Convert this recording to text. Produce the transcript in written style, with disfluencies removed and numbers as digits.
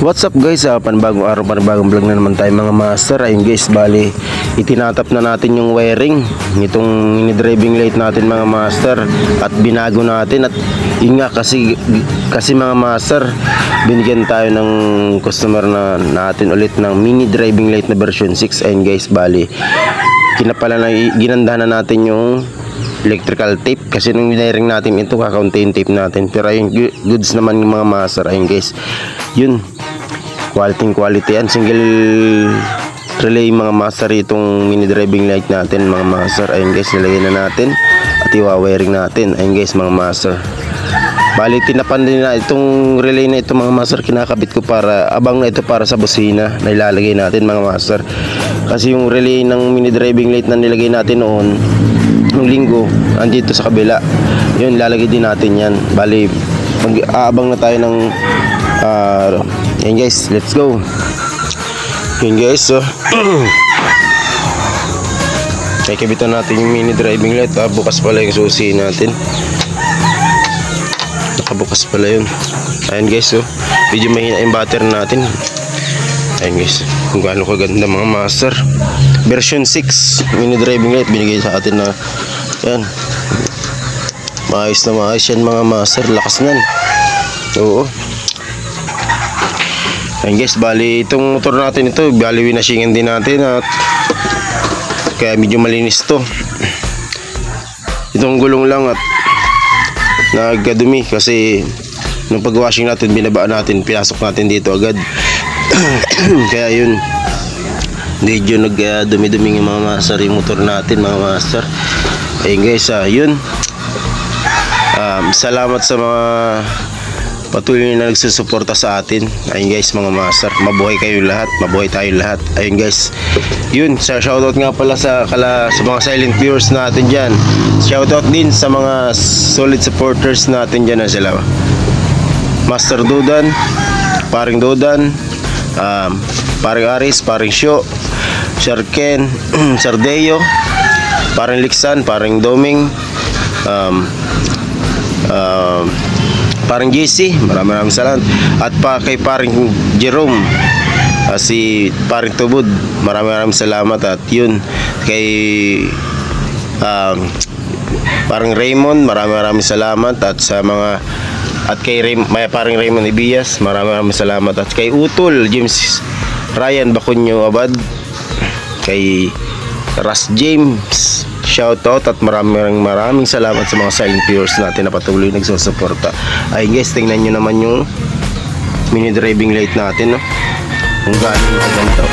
What's up guys, panibagong araw, panibagong vlog na naman tayo mga master. Ayun guys, bali itinatap na natin yung wiring nitong mini-driving light natin mga master, at binago natin. At yun nga, kasi mga master, binigyan tayo ng customer na natin ulit ng mini driving light na version 6. Ayun guys, bali ginandahan na natin yung electrical tape, kasi nung wiring natin ito, kakaunti yung tape natin. Pero ayun, goods naman yung mga master. Ayun guys, yun, quality yan, single relay mga master, itong mini driving light natin mga master. Ayun guys, nilagay na natin at iwa-wiring natin. Ayun guys mga master, bali tinapan din na itong relay na ito mga master, kinakabit ko para abang na ito para sa busina na ilalagay natin mga master. Kasi yung relay ng mini driving light na nilagay natin noon nung linggo, andito sa kabila, yun, lalagay din natin yan. Bali aabang na tayo ng yan guys, let's go. Yun guys, so ay kabitan natin yung mini driving light. Bukas pala yung susi natin, nakabukas pala yun. Ayun guys, so medyo mahina yung battery natin. Ayun guys, kung gaano kaganda mga master, version 6 mini driving light binigay sa atin na yan. Maayos na maayos yan mga master, lakas nyan. Oo. Ayun guys, bali itong motor natin ito, bali winasingan din natin, at kaya medyo malinis to. Itong gulong lang at nagkadumi, kasi nung pag-washing natin, binabaan natin, pinasok natin dito agad. Kaya yun, medyo nagdumi-dumi yung mga master yung motor natin mga master. Ayun guys, yun, salamat sa mga patuloy na nagsusuporta sa atin. Ayun guys mga master, mabuhay kayo lahat, mabuhay tayo lahat. Ayun guys, yun, shoutout nga pala sa mga silent viewers natin dyan. Shoutout din sa mga solid supporters natin dyan, na sila Master Dudan, Paring Dudan, Paring Aris, Paring Syo, Sir Ken, Sir Deo, Paring Liksan, Paring Doming, Paring JC, maraming salamat. At kay Paring Jerome, si Paring Tubod, maraming salamat. At yun, kay Paring Raymond, maraming salamat. At sa mga, at kay Paring Raymond Ibias, maraming salamat. At kay Utol James Ryan Bacunyo Abad, kay Ras James, shoutout, at maraming salamat sa mga silent viewers natin na patuloy nagsusuporta. Ayun guys, tingnan nyo naman yung mini driving light natin, no? Kung gaano yung ganito.